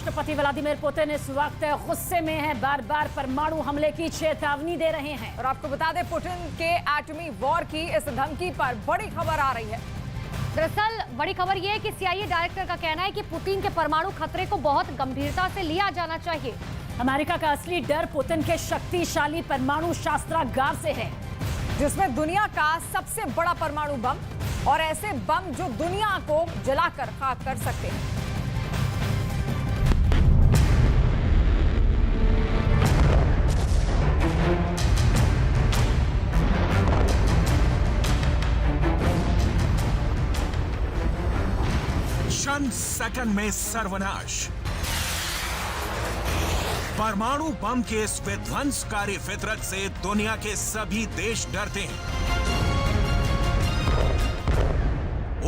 राष्ट्रपति Vladimir Putin इस वक्त गुस्से में हैं, बार बार परमाणु हमले की चेतावनी दे रहे हैं। और आपको बता दें, पुतिन के एटमी वॉर की इस धमकी पर बड़ी खबर आ रही है। दरअसल बड़ी खबर यह है कि सीआईए डायरेक्टर का कहना है कि पुतिन के परमाणु खतरे को बहुत गंभीरता से लिया जाना चाहिए। अमेरिका का असली डर पुतिन के शक्तिशाली परमाणु शस्त्रागार से है, जिसमें दुनिया का सबसे बड़ा परमाणु बम और ऐसे बम जो दुनिया को जलाकर खाक कर सकते हैं। चंद सेकंड में सर्वनाश। परमाणु बम के इस विध्वंसकारी फितरत से दुनिया के सभी देश डरते हैं।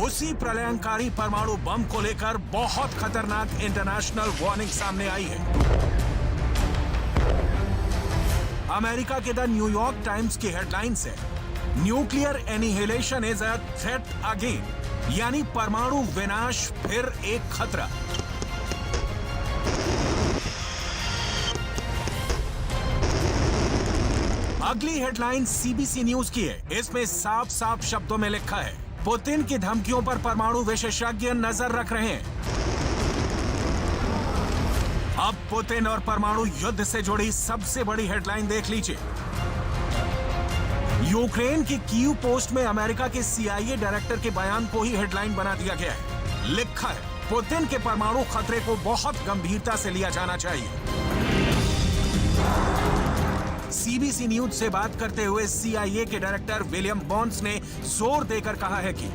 उसी प्रलयंकारी परमाणु बम को लेकर बहुत खतरनाक इंटरनेशनल वार्निंग सामने आई है। अमेरिका के द न्यूयॉर्क टाइम्स की हेडलाइंस है, nuclear annihilation is a threat again, यानी परमाणु विनाश फिर एक खतरा। अगली हेडलाइन सीबीसी न्यूज की है। इसमें साफ साफ शब्दों में लिखा है, पुतिन की धमकियों पर परमाणु विशेषज्ञ नजर रख रहे हैं। अब पुतिन और परमाणु युद्ध से जुड़ी सबसे बड़ी हेडलाइन देख लीजिए। यूक्रेन की कीव पोस्ट में अमेरिका के सीआईए डायरेक्टर के बयान को ही हेडलाइन बना दिया गया है। लिखा है, पुतिन के परमाणु खतरे को बहुत गंभीरता से लिया जाना चाहिए। सीबीसी न्यूज से बात करते हुए सीआईए के डायरेक्टर विलियम बॉन्स ने जोर देकर कहा है कि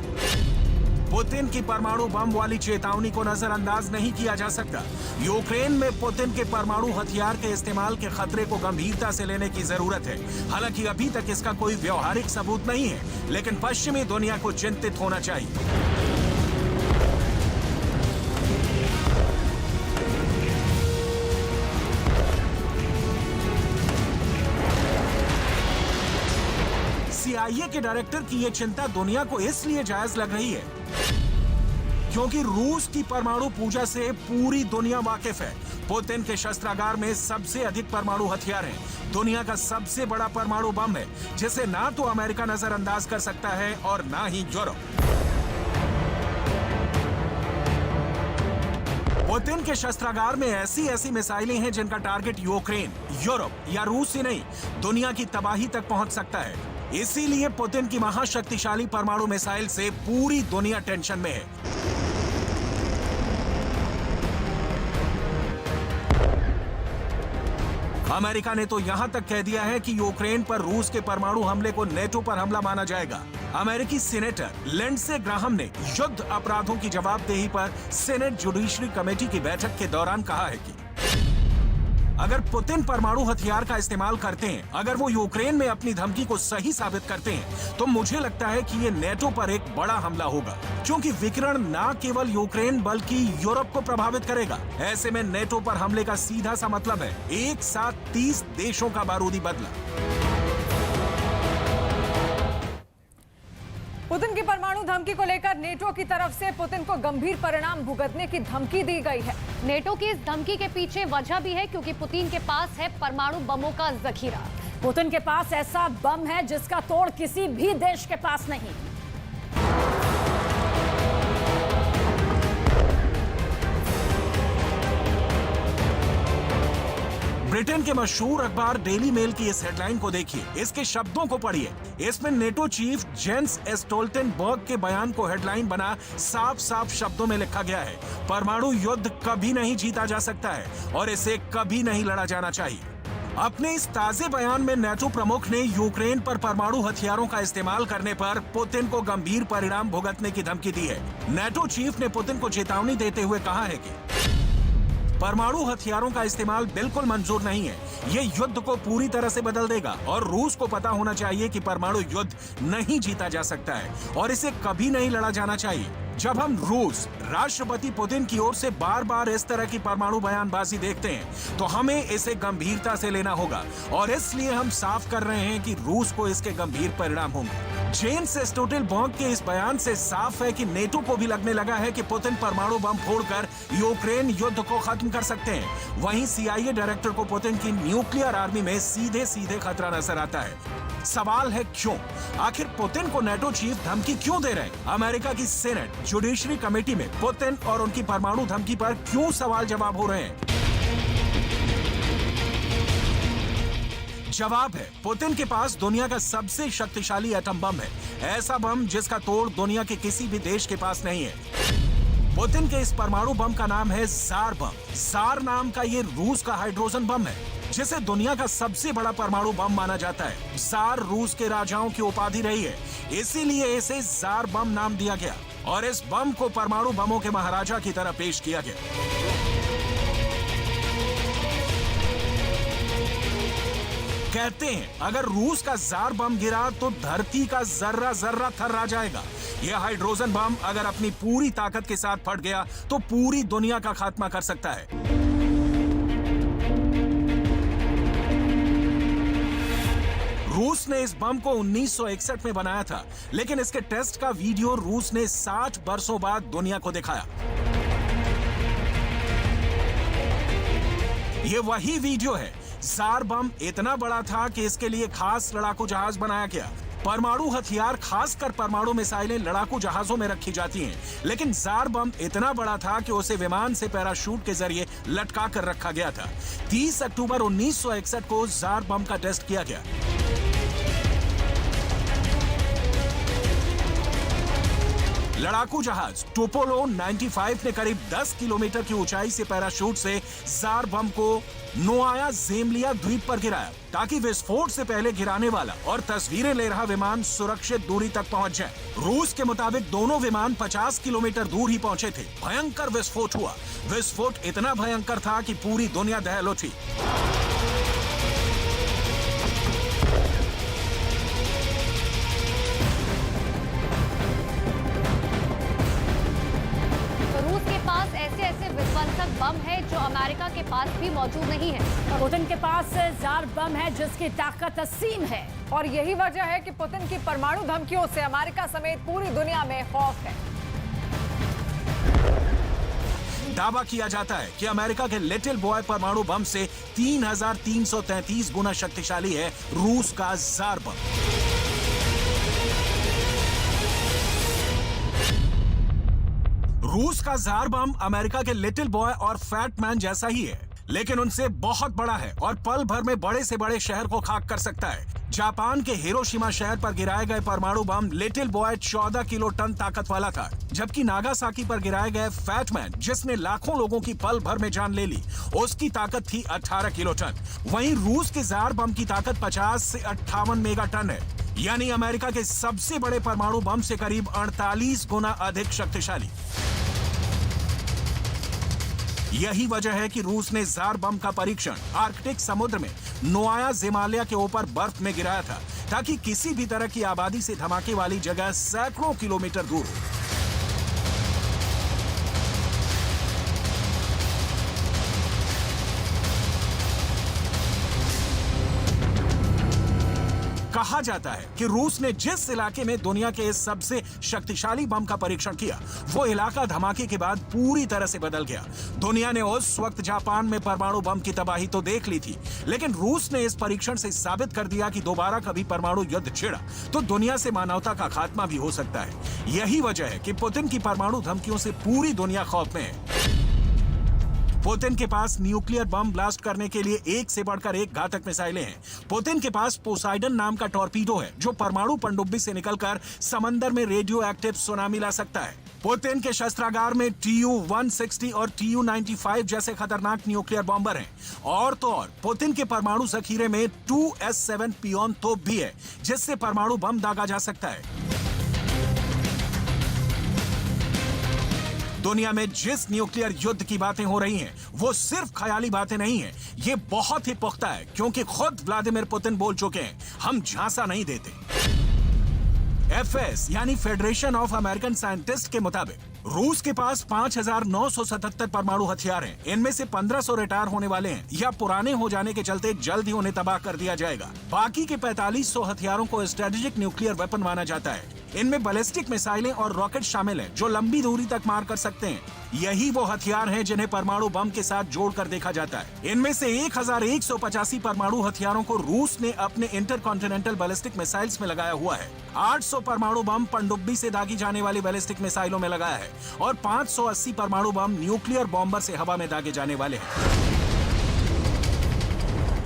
पुतिन की परमाणु बम वाली चेतावनी को नजरअंदाज नहीं किया जा सकता। यूक्रेन में पुतिन के परमाणु हथियार के इस्तेमाल के खतरे को गंभीरता से लेने की जरूरत है। हालांकि अभी तक इसका कोई व्यावहारिक सबूत नहीं है, लेकिन पश्चिमी दुनिया को चिंतित होना चाहिए। सीआईए के डायरेक्टर की यह चिंता दुनिया को इसलिए जायज लग रही है क्योंकि रूस की परमाणु पूजा से पूरी दुनिया वाकिफ है। पुतिन के शस्त्रागार में सबसे अधिक परमाणु हथियार हैं। दुनिया का सबसे बड़ा परमाणु बम है, जिसे ना तो अमेरिका नजरअंदाज कर सकता है और ना ही यूरोप। पुतिन के शस्त्रागार में ऐसी ऐसी मिसाइलें हैं जिनका टारगेट यूक्रेन, यूरोप या रूस ही नहीं, दुनिया की तबाही तक पहुंच सकता है। इसीलिए पुतिन की महाशक्तिशाली परमाणु मिसाइल से पूरी दुनिया टेंशन में है। अमेरिका ने तो यहां तक कह दिया है कि यूक्रेन पर रूस के परमाणु हमले को नेटो पर हमला माना जाएगा। अमेरिकी सीनेटर लिंडसे ग्राहम ने युद्ध अपराधों की जवाबदेही पर सीनेट जुडिशरी कमेटी की बैठक के दौरान कहा है कि अगर पुतिन परमाणु हथियार का इस्तेमाल करते हैं, अगर वो यूक्रेन में अपनी धमकी को सही साबित करते हैं, तो मुझे लगता है कि ये नेटो पर एक बड़ा हमला होगा, क्योंकि विकिरण न केवल यूक्रेन बल्कि यूरोप को प्रभावित करेगा। ऐसे में नेटो पर हमले का सीधा सा मतलब है एक साथ 30 देशों का बारूदी बदला। पुतिन की परमाणु धमकी को लेकर नेटो की तरफ से पुतिन को गंभीर परिणाम भुगतने की धमकी दी गई है। नेटो की इस धमकी के पीछे वजह भी है, क्योंकि पुतिन के पास है परमाणु बमों का जखीरा। पुतिन के पास ऐसा बम है जिसका तोड़ किसी भी देश के पास नहीं। ब्रिटेन के मशहूर अखबार डेली मेल की इस हेडलाइन को देखिए, इसके शब्दों को पढ़िए। इसमें नेटो चीफ जेंस स्टोल्टेनबर्ग के बयान को हेडलाइन बना साफ साफ शब्दों में लिखा गया है, परमाणु युद्ध कभी नहीं जीता जा सकता है और इसे कभी नहीं लड़ा जाना चाहिए। अपने इस ताजे बयान में नेटो प्रमुख ने यूक्रेन पर परमाणु हथियारों का इस्तेमाल करने पर पुतिन को गंभीर परिणाम भुगतने की धमकी दी है। नेटो चीफ ने पुतिन को चेतावनी देते हुए कहा है कि परमाणु हथियारों का इस्तेमाल बिल्कुल मंजूर नहीं है। ये युद्ध को पूरी तरह से बदल देगा और रूस को पता होना चाहिए कि परमाणु युद्ध नहीं जीता जा सकता है और इसे कभी नहीं लड़ा जाना चाहिए। जब हम रूस राष्ट्रपति पुतिन की ओर से बार बार इस तरह की परमाणु बयानबाजी देखते हैं, तो हमें इसे गंभीरता से लेना होगा और इसलिए हम साफ कर रहे हैं कि रूस को इसके गंभीर परिणाम होंगे। जेम्स स्टोल्टेनबर्ग के इस बयान से साफ है कि नेटो को भी लगने लगा है कि पुतिन परमाणु बम फोड़कर यूक्रेन युद्ध को खत्म कर सकते हैं। वहीं CIA डायरेक्टर को पुतिन की न्यूक्लियर आर्मी में सीधे सीधे खतरा नजर आता है। सवाल है क्यों? आखिर पुतिन को नेटो चीफ धमकी क्यों दे रहे हैं? अमेरिका की सेनेट जुडिशरी कमेटी में पुतिन और उनकी परमाणु धमकी पर क्यों सवाल जवाब हो रहे हैं? जवाब है, पुतिन के पास दुनिया का सबसे शक्तिशाली एटम बम है, ऐसा बम जिसका तोड़ दुनिया के किसी भी देश के पास नहीं है। पुतिन के इस परमाणु बम का नाम है ज़ार बम। ज़ार नाम का ये रूस का हाइड्रोजन बम है, जिसे दुनिया का सबसे बड़ा परमाणु बम माना जाता है। ज़ार रूस के राजाओं की उपाधि रही है, इसीलिए इसे ज़ार बम नाम दिया गया और इस बम को परमाणु बमों के महाराजा की तरह पेश किया गया। कहते हैं अगर रूस का ज़ार बम गिरा तो धरती का जर्रा जर्रा थर्रा जाएगा। यह हाइड्रोजन बम अगर अपनी पूरी ताकत के साथ फट गया तो पूरी दुनिया का खात्मा कर सकता है। रूस ने इस बम को 1961 में बनाया था, लेकिन इसके टेस्ट का वीडियो रूस ने 60 वर्षों बाद दुनिया को दिखाया। यह वही वीडियो है। ज़ार बम इतना बड़ा था कि इसके लिए खास लड़ाकू जहाज बनाया गया। परमाणु हथियार, खासकर परमाणु मिसाइलें लड़ाकू जहाजों में रखी जाती हैं, लेकिन ज़ार बम इतना बड़ा था कि उसे विमान से पैराशूट के जरिए लटका कर रखा गया था। 30 अक्टूबर 1961 को ज़ार बम का टेस्ट किया गया। लड़ाकू जहाज टुपोलो 95 ने करीब 10 किलोमीटर की ऊंचाई से पैराशूट से ज़ार बम को नोआया ज़ेमलिया द्वीप पर गिराया, ताकि विस्फोट से पहले गिराने वाला और तस्वीरें ले रहा विमान सुरक्षित दूरी तक पहुंच जाए। रूस के मुताबिक दोनों विमान 50 किलोमीटर दूर ही पहुंचे थे। भयंकर विस्फोट हुआ। विस्फोट इतना भयंकर था कि पूरी दुनिया दहल उठी। बम है जो अमेरिका के पास भी मौजूद नहीं है। पुतिन के पास ज़ार बम है जिसकी ताकत असीम है, और यही वजह है कि पुतिन की परमाणु धमकियों से अमेरिका समेत पूरी दुनिया में खौफ है। दावा किया जाता है कि अमेरिका के लिटिल बॉय परमाणु बम से 3333 गुना शक्तिशाली है रूस का ज़ार बम। रूस का ज़ार बम अमेरिका के लिटिल बॉय और फैट मैन जैसा ही है, लेकिन उनसे बहुत बड़ा है और पल भर में बड़े से बड़े शहर को खाक कर सकता है। जापान के हिरोशिमा शहर पर गिराए गए परमाणु बम लिटिल बॉय 14 किलो टन ताकत वाला था, जबकि नागासाकी पर गिराए गए फैट मैन, जिसने लाखों लोगों की पल भर में जान ले ली, उसकी ताकत थी 18 किलो टन। वहीं रूस के ज़ार बम की ताकत 50 से 58 मेगा टन है, यानी अमेरिका के सबसे बड़े परमाणु बम से करीब 48 गुना अधिक शक्तिशाली। यही वजह है कि रूस ने ज़ार बम का परीक्षण आर्कटिक समुद्र में नोआया ज़ेमालिया के ऊपर बर्फ में गिराया था, ताकि किसी भी तरह की आबादी से धमाके वाली जगह सैकड़ों किलोमीटर दूर हो। कहा जाता है कि रूस ने जिस इलाके में दुनिया के इस सबसे शक्तिशाली बम का परीक्षण किया, वो इलाका धमाके के बाद पूरी तरह से बदल गया। दुनिया ने उस वक्त जापान में परमाणु बम की तबाही तो देख ली थी, लेकिन रूस ने इस परीक्षण से साबित कर दिया कि दोबारा कभी परमाणु युद्ध छिड़ा तो दुनिया से मानवता का खात्मा भी हो सकता है। यही वजह है कि पुतिन की परमाणु धमकियों से पूरी दुनिया खौफ में है। पुतिन के पास न्यूक्लियर बम ब्लास्ट करने के लिए एक से बढ़कर एक घातक मिसाइलें हैं। पुतिन के पास पोसाइडन नाम का टॉर्पीडो है, जो परमाणु पनडुब्बी से निकलकर समंदर में रेडियो एक्टिव सुनामी ला सकता है। पुतिन के शस्त्रागार में Tu-160 और Tu-95 जैसे खतरनाक न्यूक्लियर बॉम्बर हैं। और तो और पुतिन के परमाणु जखीरे में 2S7 पियोन तोप भी है, जिससे परमाणु बम दागा जा सकता है। दुनिया में जिस न्यूक्लियर युद्ध की बातें हो रही हैं, वो सिर्फ ख्याली बातें नहीं हैं, ये बहुत ही पुख्ता है, क्योंकि खुद व्लादिमीर पुतिन बोल चुके हैं, हम झांसा नहीं देते। FS यानी फेडरेशन ऑफ अमेरिकन साइंटिस्ट के मुताबिक रूस के पास 5,977 परमाणु हथियार हैं। इनमें से 1,500 रिटायर होने वाले हैं या पुराने हो जाने के चलते जल्द ही उन्हें तबाह कर दिया जाएगा। बाकी के 4,500 हथियारों को स्ट्रेटेजिक न्यूक्लियर वेपन माना जाता है। इनमें बैलिस्टिक मिसाइलें और रॉकेट शामिल हैं, जो लंबी दूरी तक मार कर सकते हैं। यही वो हथियार हैं जिन्हें परमाणु बम के साथ जोड़कर देखा जाता है। इनमें से 1,185 परमाणु हथियारों को रूस ने अपने इंटरकॉन्टिनेंटल बैलिस्टिक मिसाइल्स में लगाया हुआ है। 800 परमाणु बम पनडुब्बी से दागी जाने वाली बैलिस्टिक मिसाइलों में लगाया है और 580 परमाणु बम न्यूक्लियर बॉम्बर से हवा में दागे जाने वाले हैं।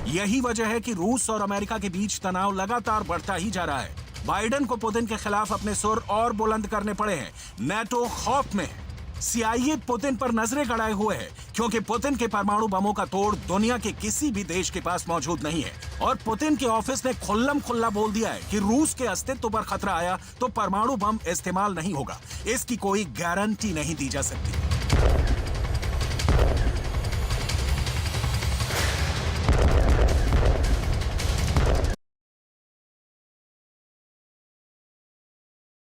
यही वजह है कि रूस और अमेरिका के बीच तनाव लगातार बढ़ता ही जा रहा है। बाइडेन को पुतिन के खिलाफ अपने सुर और बुलंद करने पड़े हैं। नेटो खौफ में है। CIA पुतिन पर नजरें गड़ाए हुए है, क्योंकि पुतिन के परमाणु बमों का तोड़ दुनिया के किसी भी देश के पास मौजूद नहीं है। और पुतिन के ऑफिस ने खुल्लम खुल्ला बोल दिया है कि रूस के अस्तित्व पर खतरा आया तो परमाणु बम इस्तेमाल नहीं होगा। इसकी कोई गारंटी नहीं दी जा सकती।